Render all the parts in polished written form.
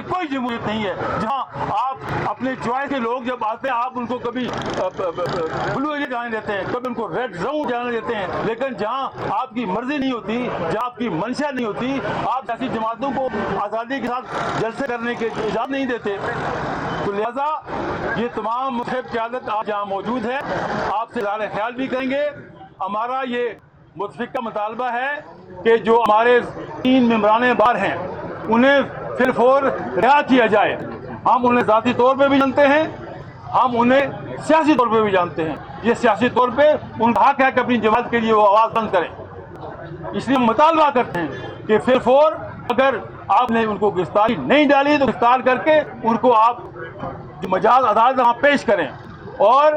یہ کوئی جمہوریت نہیں ہے جہاں آپ اپنے چوائس کے لوگ جب آتے ہیں آپ ان کو کبھی بلو ایریا جانے دیتے ہیں, کبھی ان کو ریڈ زون جانے دیتے ہیں, لیکن جہاں آپ کی مرضی نہیں ہوتی, جہاں آپ کی منشا نہیں ہوتی, آپ ایسی جماعتوں کو آزادی کے ساتھ جلسے کرنے کی اجازت نہیں دیتے. تو لہذا یہ تمام متحب قیادت آج یہاں موجود ہے, آپ سے اظہار خیال بھی کریں گے. ہمارا یہ متفقہ مطالبہ ہے کہ جو ہمارے 3 ممبران بار ہیں انہیں فی الفور رہا کیا جائے. ہم انہیں ذاتی طور پہ بھی جانتے ہیں, ہم انہیں سیاسی طور پہ بھی جانتے ہیں. یہ سیاسی طور پہ ان کا حق ہے کہ اپنی جماعت کے لیے وہ آواز بند کریں. اس لیے ہم مطالبہ کرتے ہیں کہ فی الفور اگر آپ نے ان کو گرفتاری نہیں ڈالی تو گرفتار کر کے ان کو آپ مجاز عدالت وہاں پیش کریں, اور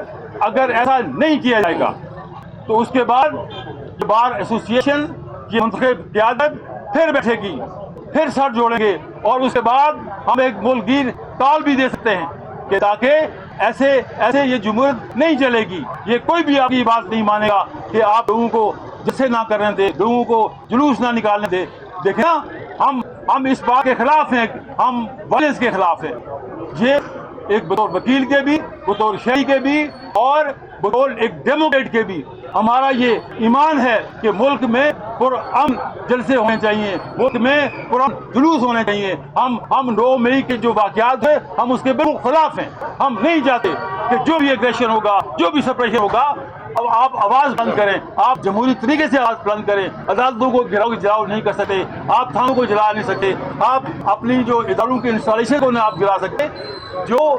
اگر ایسا نہیں کیا جائے گا تو اس کے بعد بار ایسوسی ایشن کی منتخب قیادت پھر بیٹھے گی, پھر سر جوڑیں گے, اور اس کے بعد ہم ایک ملک گیر کال بھی دے سکتے ہیں کہ تاکہ ایسے یہ جمہوریت نہیں چلے گی. یہ کوئی بھی آپ کی بات نہیں مانے گا کہ آپ لوگوں کو جسے نہ کرنے دیں, لوگوں کو جلوس نہ نکالنے دیں. دیکھیں نا, ہم اس بات کے خلاف ہیں, ہم وائلنس کے خلاف ہیں. یہ ایک بطور وکیل کے بھی, بطور شہری کے بھی, اور بطور ایک ڈیموکریٹ کے بھی ہمارا یہ ایمان ہے کہ ملک میں پرامن جلسے ہونے چاہیے, ملک میں پرامن جلوس ہونے چاہیے. ہم 9 مئی کے جو واقعات ہیں ہم اس کے بالکل خلاف ہیں. ہم نہیں چاہتے کہ جو بھی ایگریشن ہوگا, جو بھی سپریشن ہوگا, اب آپ آواز بند کریں, آپ جمہوری طریقے سے آواز بند کریں. عدالتوں کو گراؤ نہیں کر سکتے, آپ تھانوں کو جلا نہیں سکتے, آپ اپنی جو اداروں کی انسٹالیشن کو نہیں آپ گرا سکتے. جو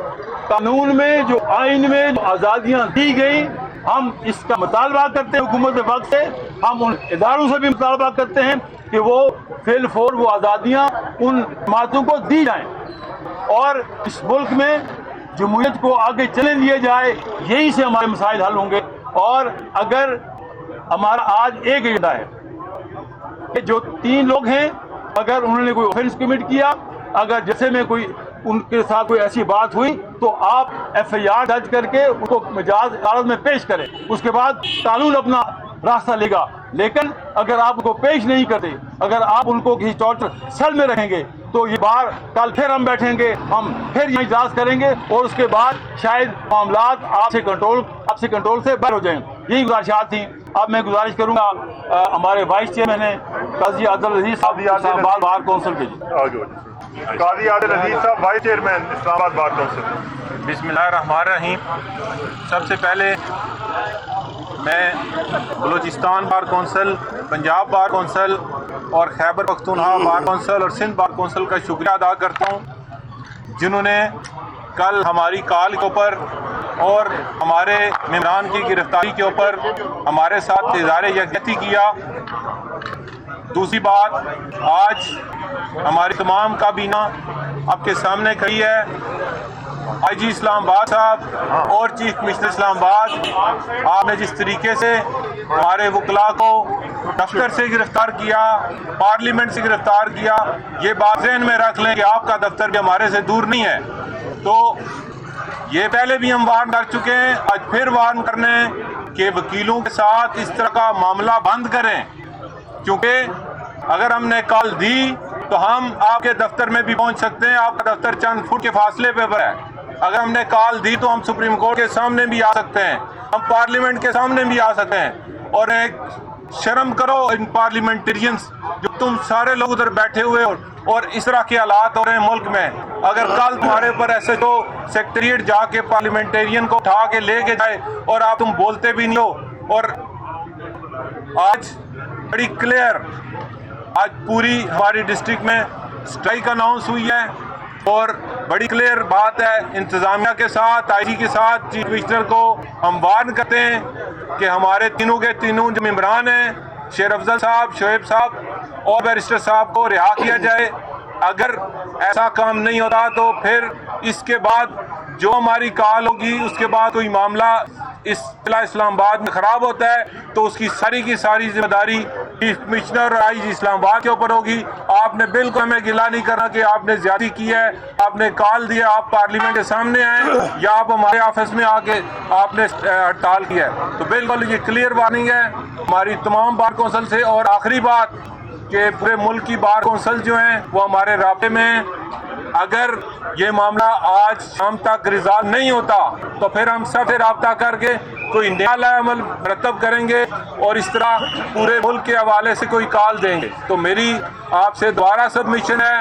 قانون میں, جو آئین میں جو آزادیاں دی گئی, ہم اس کا مطالبہ کرتے ہیں حکومت وقت سے. ہم ان اداروں سے بھی مطالبہ کرتے ہیں کہ وہ فی الفور وہ آزادیاں ان جماعتوں کو دی جائیں, اور اس ملک میں جمہوریت کو آگے چلنے دیا جائے. یہی سے ہمارے مسائل حل ہوں گے. اور اگر ہمارا آج ایک ایجنڈا ہے کہ جو 3 لوگ ہیں, اگر انہوں نے کوئی اوفینس کمٹ کیا, اگر جیسے میں کوئی ان کے ساتھ کوئی ایسی بات ہوئی تو آپ FIR درج کر کے ان کو مجاز عدالت میں پیش کریں. اس کے بعد قانون اپنا راستہ لے گا. لیکن اگر آپ ان کو پیش نہیں کرتے, اگر آپ ان کو کسی ٹارچر سیل میں رکھیں گے, تو یہ بار کل پھر ہم بیٹھیں گے, ہم پھر یہ اجلاس کریں گے, اور اس کے بعد شاید معاملات آپ سے کنٹرول سے باہر ہو جائیں. یہی گزارشات تھیں. اب میں گزارش کروں گا ہمارے وائس چیئرمین ہیں قاضی عادل عزیز صاحب, اسلام آباد بار کونسل کے. قاضی عادل عزیز صاحب, وائس چیئرمین اسلام آباد بار کونسل. بسم اللہ الرحمن الرحیم. سب سے پہلے میں Balochistan bar council, Punjab bar council اور خیبر پختونخوا بار کونسل اور سندھ بار کونسل کا شکریہ ادا کرتا ہوں, جنہوں نے کل ہماری کال کے اوپر اور ہمارے ممبران کی گرفتاری کے اوپر ہمارے ساتھ اظہار یکجہتی کیا. دوسری بات, آج ہماری تمام کابینہ آپ کے سامنے کھڑی ہے. IG اسلام آباد صاحب اور چیف کمشنر اسلام آباد, آپ نے جس طریقے سے ہمارے وکلاء کو دفتر سے گرفتار کیا, پارلیمنٹ سے گرفتار کیا, یہ بات ذہن میں رکھ لیں کہ آپ کا دفتر بھی ہمارے سے دور نہیں ہے. تو یہ پہلے بھی ہم وارن کر چکے ہیں, آج پھر وارن کرنے ہیں کہ وکیلوں کے ساتھ اس طرح کا معاملہ بند کریں, کیونکہ اگر ہم نے کال دی تو ہم آپ کے دفتر میں بھی پہنچ سکتے ہیں. آپ کا دفتر چند فٹ کے فاصلے پہ ہے. اگر ہم نے کال دی تو ہم سپریم کورٹ کے سامنے بھی آ سکتے ہیں, ہم پارلیمنٹ کے سامنے بھی آ سکتے ہیں. اور ایک شرم کرو ان پارلیمنٹرینز, جو تم سارے لوگ ادھر بیٹھے ہوئے اور اس طرح کے حالات ہو رہے ہیں ملک میں. اگر کل تمہارے اوپر ایسے تو سیکٹریٹ جا کے پارلیمنٹرین کو اٹھا کے لے کے جائے اور آپ تم بولتے بھی نہیں ہو. اور آج بڑی کلیئر, آج پوری ہماری ڈسٹرکٹ میں اسٹرائک اناؤنس ہوئی ہے, اور بڑی کلیئر بات ہے. انتظامیہ کے ساتھ, IG کے ساتھ, چیف منسٹر کو ہم وارن کرتے ہیں کہ ہمارے تینوں کے تینوں جو ممبران ہیں, شیر افضل صاحب, شعیب صاحب اور بیرسٹر صاحب کو رہا کیا جائے. اگر ایسا کام نہیں ہوتا تو پھر اس کے بعد جو ہماری کال ہوگی, اس کے بعد کوئی معاملہ اس ضلع اسلام آباد میں خراب ہوتا ہے تو اس کی ساری ذمہ داری چیف کمشنر اور IG اسلام آباد کے اوپر ہوگی. آپ نے بالکل ہمیں گلا نہیں کرنا کہ آپ نے زیادتی کی ہے, آپ نے کال دیا, آپ پارلیمنٹ کے سامنے آئیں یا آپ ہمارے آفس میں آ کے آپ نے ہڑتال کیا ہے. تو بالکل یہ کلیئر وارننگ ہے ہماری تمام بار کونسل سے. اور آخری بات کہ پورے ملک کی بار کونسل جو ہیں وہ ہمارے رابطے میں ہیں. اگر یہ معاملہ آج شام تک ریزالو نہیں ہوتا تو پھر ہم سب سے رابطہ کر کے کوئی نیا لائحہ عمل مرتب کریں گے اور اس طرح پورے ملک کے حوالے سے کوئی کال دیں گے. تو میری آپ سے دوبارہ سبمیشن ہے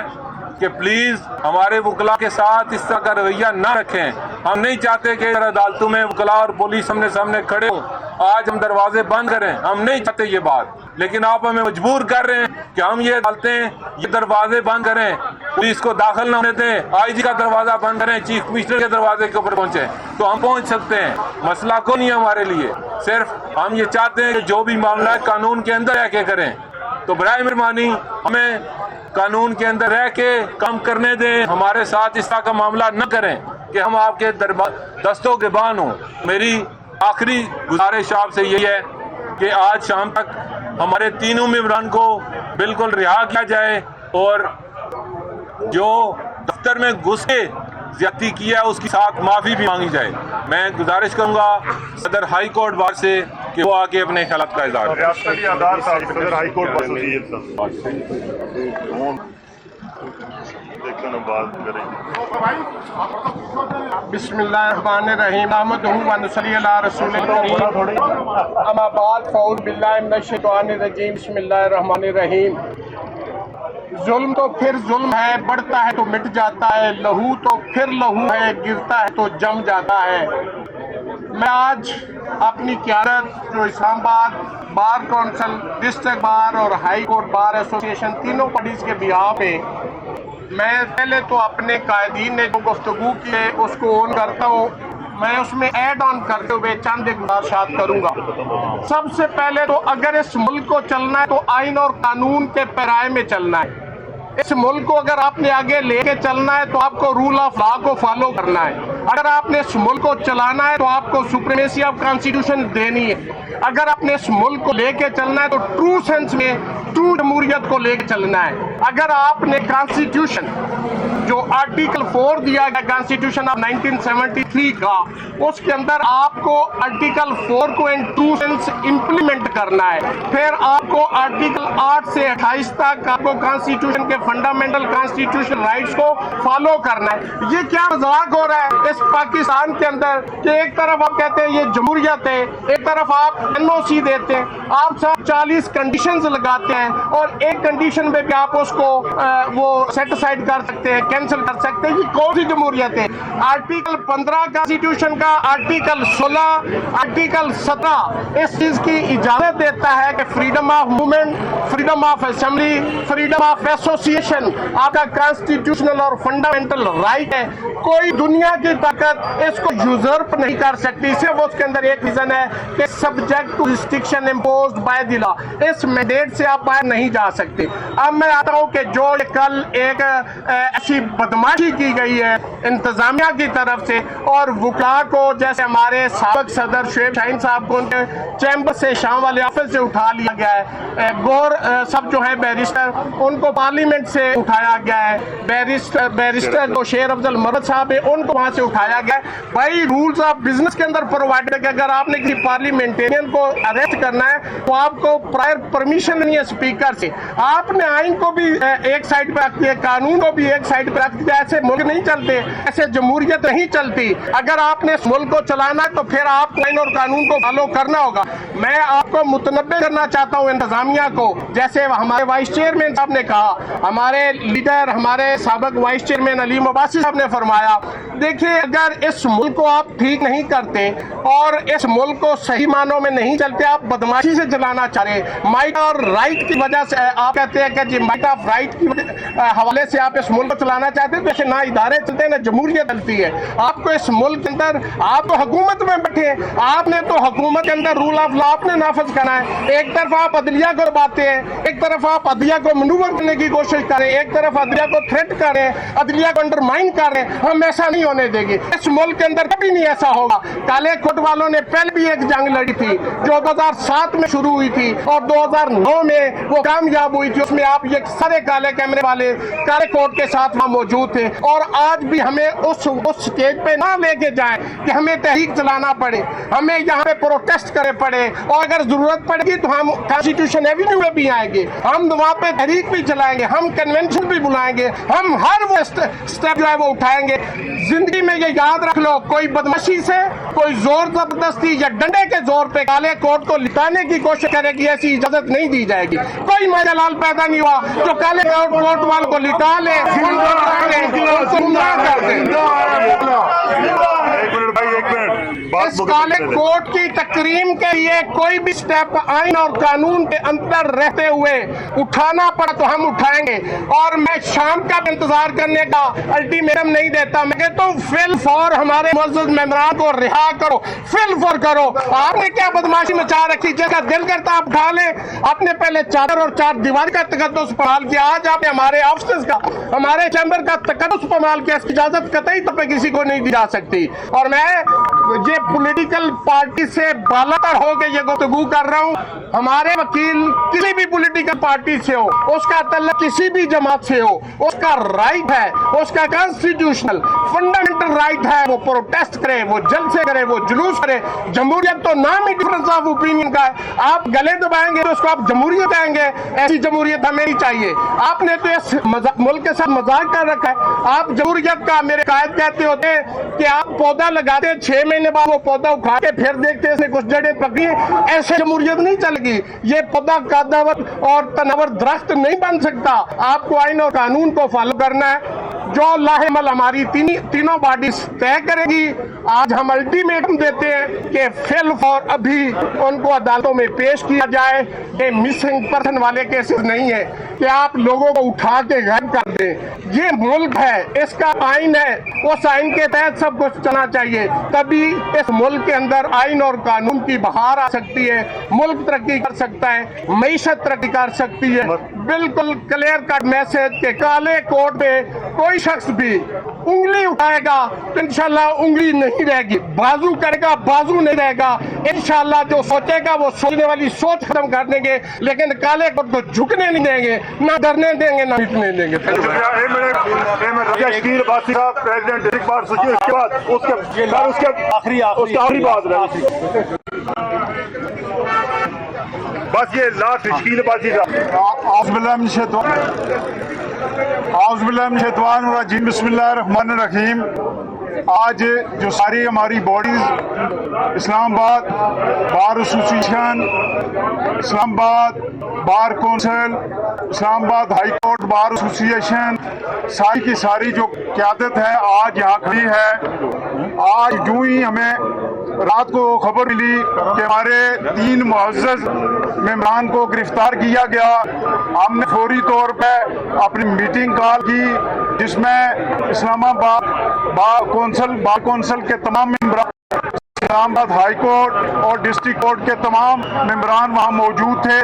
کہ پلیز ہمارے وکلاء کے ساتھ اس طرح کا رویہ نہ رکھیں. ہم نہیں چاہتے کہ عدالتوں میں وکلاء اور پولیس سامنے کھڑے ہوں. آج ہم دروازے بند کریں, ہم نہیں چاہتے یہ بات, لیکن آپ ہمیں مجبور کر رہے ہیں کہ ہم یہ عدالتیں یہ دروازے بند کریں, پولیس کو داخل نہ ہونے دیں, آئی جی کا دروازہ بند کریں, چیف منسٹر کے دروازے کے اوپر پہنچیں تو ہم پہنچ سکتے ہیں. مسئلہ کو نہیں ہے ہمارے لیے, صرف ہم یہ چاہتے ہیں کہ جو بھی معاملہ ہے قانون کے اندر رہ کے کریں. تو برائے مہربانی ہمیں قانون کے اندر رہ کے کام کرنے دیں, ہمارے ساتھ اس طرح کا معاملہ نہ کریں کہ ہم آپ کے دستوں کے بان ہوں. میری آخری گزارش آپ سے یہی ہے کہ آج شام تک ہمارے تینوں ممبران کو بالکل رہا کیا جائے اور جو دفتر میں گھس کے زیادتی کیا ہے اس کی ساتھ معافی بھی مانگی جائے. میں گزارش کروں گا صدر ہائی کورٹ بار سے کہ وہ آ کے اپنے خیالات کا اظہار کریں. ریاستی ادار صاحب صدر ہائی کورٹ بسم اللہ الرحمن الرحیم نحمدہ و نصلی علی رسول الکریم اما بعد فاعوذ باللہ من الشیطان الرجیم بسم اللہ الرحمن الرحیم. ظلم تو پھر ظلم ہے, بڑھتا ہے تو مٹ جاتا ہے, لہو تو پھر لہو ہے, گرتا ہے تو جم جاتا ہے. میں آج اپنی قیادت جو اسلام آباد بار کونسل, ڈسٹرکٹ بار اور ہائی کورٹ بار ایسوسی ایشن تینوں باڈیز کے بیہاف پہ میں پہلے تو اپنے قائدین نے جو گفتگو کی ہے اس کو اون کرتا ہوں. میں اس میں ایڈ آن کرتے ہوئے چند گزارشات کروں گا. سب سے پہلے تو اگر اس ملک کو چلنا ہے تو آئین اور قانون کے پیرائے میں چلنا ہے. اس ملک کو اگر آپ نے آگے لے کے چلنا ہے تو آپ کو رول آف لا کو فالو کرنا ہے. اگر آپ نے اس ملک کو چلانا ہے تو آپ کو سپریمیسی آف کانسٹیٹیوشن دینی ہے. اگر آپ نے اس ملک کو لے کے چلنا ہے تو ٹرو سینس میں ٹرو جمہوریت کو لے کے چلنا ہے. اگر آپ نے کانسٹیٹیوشن جو آرٹیکل 4 دیا گیا کانسٹیٹیوشن آف 1973 کا, اس کے اندر آپ کو آرٹیکل 4 کو ان ٹرو سینس امپلیمنٹ کرنا ہے. پھر آپ کو آرٹیکل 8 سے 28 تک آپ کو کانسٹیٹیوشن کے فنڈامنٹل کانسٹیٹیوشن رائٹس کو فالو کرنا ہے. یہ کیا مذاق ہو رہا ہے اس پاکستان کے اندر کہ ایک طرف آپ کہتے ہیں یہ جمہوریت ہے, ایک طرف آپ NOC دیتے ہیں, آپ سب 40 کنڈیشنز لگاتے ہیں اور ایک کنڈیشن پہ بھی آپ اس کو وہ سیٹ اسائڈ کر سکتے ہیں, کینسل کر سکتے ہیں. یہ کون سی جمہوریت ہے؟ آرٹیکل 15 کانسٹیٹیوشن کا, آرٹیکل 16, آرٹیکل 17 اس چیز کی اجازت دیتا ہے کہ freedom of movement, freedom of assembly, freedom of association آپ کا کانسٹیٹیوشنل اور فنڈامنٹل رائٹ ہے. کوئی دنیا کی طاقت اس کو یوزرپ نہیں کر سکتی. صرف اس کے اندر ایک ریزن ہے کہ subject to restriction imposed by the law, اس مینڈیٹ سے آپ باہر نہیں جا سکتے. اب میں آتا ہوں کہ جو کل ایک ایسی بدماشی کی گئی ہے انتظامیہ کی طرف سے اور وکلاء کو, جیسے ہمارے سابق صدر شعیب شاہین صاحب کو چیمبر سے شام والے آفس سے اٹھا لیا گیا ہے, گور سب جو ہے بیرسٹر ان کو پارلیمنٹ سے اٹھایا گیا ہے, بیرسٹر جو شیر افضل مرد صاحب ہے ان کو وہاں سے اٹھایا گیا ہے. بھائی رولز آف بزنس کے اندر پرووائڈ ہے کہ اگر آپ نے کسی پارلیمنٹرین کو اریسٹ کرنا ہے تو آپ کو پرائر پرمیشن نہیں ہے اسپیکر سے. آپ نے آئین کو بھی ایک سائڈ پہ رکھ دیا, قانون کو بھی ایک سائڈ پہ رکھ دیا. ایسے ملک نہیں چلتے, ایسے جمہوریت نہیں چلتی. اگر آپ نے اس ملک کو چلانا ہے تو پھر آپ کو آئین اور قانون کو فالو کرنا ہوگا. میں آپ کو متنبع کرنا چاہتا ہوں انتظامیہ کو, جیسے ہمارے وائس چیئرمین صاحب نے کہا, ہمارے لیڈر ہمارے سابق وائس چیئرمین علیم عباسی صاحب نے فرمایا, دیکھیں اگر اس ملک کو آپ ٹھیک نہیں کرتے اور اس ملک کو صحیح معنوں میں نہیں چلتے, آپ بدماشی سے چلانا چاہ رہے ہیں, مائٹ اور رائٹ کی وجہ سے آپ کہتے ہیں کہ جی مائٹ آف رائٹ کی حوالے سے آپ اس ملک کو چلانا چاہتے ہیں, تو نہ ادارے چلتے ہیں نہ جمہوریت چلتی ہے. آپ کو اس ملک کے اندر آپ تو حکومت میں بیٹھے ہیں, آپ نے تو حکومت کے اندر رول آف لا آپ نے نافذ کرنا ہے. ایک طرف آپ عدلیہ کو دباتے ہیں, ایک طرف آپ عدلیہ کو منور کرنے کی کوشش کریں, ایک طرف عدلیہ کو تھریٹ کریں, عدلیہ کو انڈرمائن کریں. ہم ایسا نہیں ہونے دیں گے, اس ملک کے اندر کبھی نہیں ایسا ہوگا. کالے کوٹ والوں نے پہلے بھی ایک جنگ لڑی تھی جو 2007 میں شروع ہوئی تھی اور 2009 میں وہ کامیاب ہوئی تھی. اس میں آپ یہ سارے کالے کیمرے والے کالے کوٹ کے ساتھ موجود تھے اور آج بھی ہمیں اس سٹیج پہ نہ لے کے جائیں کہ ہمیں تحریک چلانا پڑے, ہمیں یہاں پہ پروٹیسٹ کرے پڑے, اور اگر ضرورت پڑے گی تو ہم کانسٹیٹیوشن ایوینیو میں بھی آئیں گے, ہم وہاں پہ تحریک بھی چلائیں گے, ہم کنونشن بھی بلائیں گے, ہم ہر وہ اسٹیپ جو ہے وہ اٹھائیں گے. زندگی میں یہ یاد رکھ لو, کوئی بدمعاشی سے, کوئی زور زبردستی یا ڈنڈے کے زور پہ کالے کوٹ کو لٹانے کی کوشش کرے گی, ایسی اجازت نہیں دی جائے گی. کوئی مجلال پیدا نہیں ہوا جو کالے کوٹ والوں کو لٹا لے, اس کالے کوٹ کی تکریم کے لیے کوئی بھی سٹیپ آئین اور قانون کے اندر رہتے ہوئے اٹھانا پڑا تو ہم اٹھائیں گے. اور میں شام کا انتظار کرنے کا الٹیمیٹم نہیں دیتا, میں کہتا ہوں فی الفور ہمارے معزز ممبران کو رہا کرو, فی الفور کرو. آپ نے کیا بدماشی مچا رکھی, جس کا دل کرتا آپ اٹھا لیں. آپ نے پہلے چادر اور چار دیوار کا تقدس پامال کیا, آج آپ نے ہمارے آفسز کا, ہمارے چیمبر کا تقدس پامال کیا. اس کی اجازت قطعی طور پہ کسی کو نہیں دی جا سکتی. اور میں یہ پولیٹیکل پارٹی سے بالا تر ہو کے یہ گفتگو کر رہا ہوں. ہمارے وکیل کسی بھی پولیٹیکل پارٹی سے ہو, اس کا تعلق کسی بھی جماعت سے ہو, اس کا رائٹ ہے, اس کا کانسٹیٹیوشنل فنڈامنٹل رائٹ ہے, وہ پروٹیسٹ کرے, وہ جلسے کرے, وہ جلوس کرے. جمہوریت تو نام ہی ڈفرنس آف اوپینین کا ہے. آپ گلے دبائیں گے تو اس کو آپ جمہوریت کہیں گے, ایسی جمہوریت ہمیں نہیں چاہیے. آپ نے تو اس ملک کے ساتھ مذاق کر رکھا ہے. آپ جمہوریت کا, میرے قائد کہتے ہوتے ہیں کہ آپ پودا لگاتے ہیں, 6 مہینے بعد وہ پودا اکھاڑ کے پھر دیکھتے ہیں اس نے کچھ جڑیں پکی ہیں. ایسے جمہوریت نہیں چلے گی. یہ پودا قداور اور تناور درخت نہیں بن سکتا. آپ کو آئین اور قانون کو فالو کرنا ہے, جو لاہمل ہماری تینوں باڈیز طے کرے گی. آج ہم الٹیمیٹم دیتے ہیں کہ فی الفور ابھی ان کو عدالتوں میں پیش کیا جائے. یہ مسنگ پرسن والے کیسز نہیں ہے کہ آپ لوگوں کو اٹھا کے غائب کر دیں. یہ ملک ہے, اس کا آئین ہے, اس آئین کے تحت سب کچھ چلنا چاہیے. تبھی اس ملک کے اندر آئین اور قانون کی بہار آ سکتی ہے, ملک ترقی کر سکتا ہے, معیشت ترقی کر سکتی ہے. بالکل کلیئر کٹ میسج کہ کالے کوٹ پہ کوئی شخص بھی انگلی اٹھائے گا تو انشاءاللہ انگلی نہیں رہے گی, بازو کرے گا بازو نہیں رہے گا. انشاءاللہ جو سوچے گا وہ سوچنے والی سوچ ختم کر دیں گے, لیکن کالے کوٹ کو جھکنے نہیں دیں گے, نہ ڈرنے دیں گے, نہ مٹنے دیں گے. شکیل عباسی صاحب پریزیڈنٹ ایک بار سوچیے, اس کے بعد اس کے آخری بات رہے بس یہ لاسٹ شکیل عباسی صاحب. اعوذ باللہ من الشیطان الرجیم, بسم اللہ الرحمن الرحیم. آج جو ساری ہماری باڈیز, اسلام آباد بار ایسوسیشن, اسلام آباد بار کونسل, اسلام آباد ہائی کورٹ بار ایسوسیشن, ساری کی ساری جو قیادت ہے آج یہاں کھڑی ہے. آج یوں ہی ہمیں رات کو خبر ملی کہ ہمارے 3 معزز ممبران کو گرفتار کیا گیا. ہم نے فوری طور پہ اپنی میٹنگ کال کی, جس میں اسلام آباد بار کونسل کے تمام ممبران, اسلام آباد ہائی کورٹ اور ڈسٹرکٹ کورٹ کے تمام ممبران وہاں موجود تھے.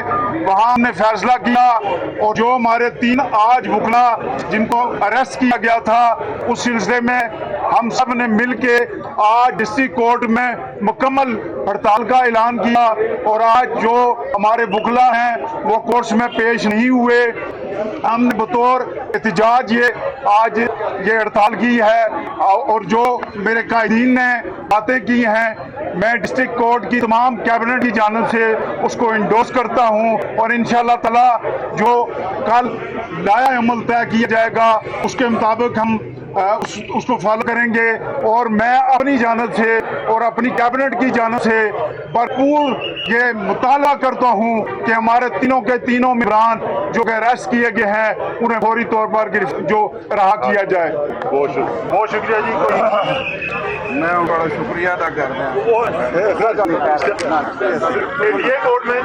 وہاں ہم نے فیصلہ کیا, اور جو ہمارے 3 آج وکلا جن کو اریسٹ کیا گیا تھا, اس سلسلے میں ہم سب نے مل کے آج ڈسٹرکٹ کورٹ میں مکمل ہڑتال کا اعلان کیا. اور آج جو ہمارے وکلا ہیں وہ کورٹس میں پیش نہیں ہوئے. ہم نے بطور احتجاج آج یہ ہڑتال کی ہے, اور جو میرے قائدین نے باتیں کی ہیں میں ڈسٹرکٹ کورٹ کی تمام کیبنٹ کی جانب سے اس کو انڈورس کرتا ہوں. اور انشاءاللہ تعالی جو کل لائحہ عمل طے کیا جائے گا اس کے مطابق ہم اس کو فالو کریں گے. اور میں اپنی جانب سے اور اپنی کیبنٹ کی جانب سے بھرپور یہ مطالبہ کرتا ہوں کہ ہمارے تینوں کے تینوں ممبران جو کہ اریسٹ کیے گئے ہیں انہیں فوری طور پر جو رہا کیا جائے. بہت شکریہ جی. میں بڑا شکریہ ادا کرتا یہ کورٹ میں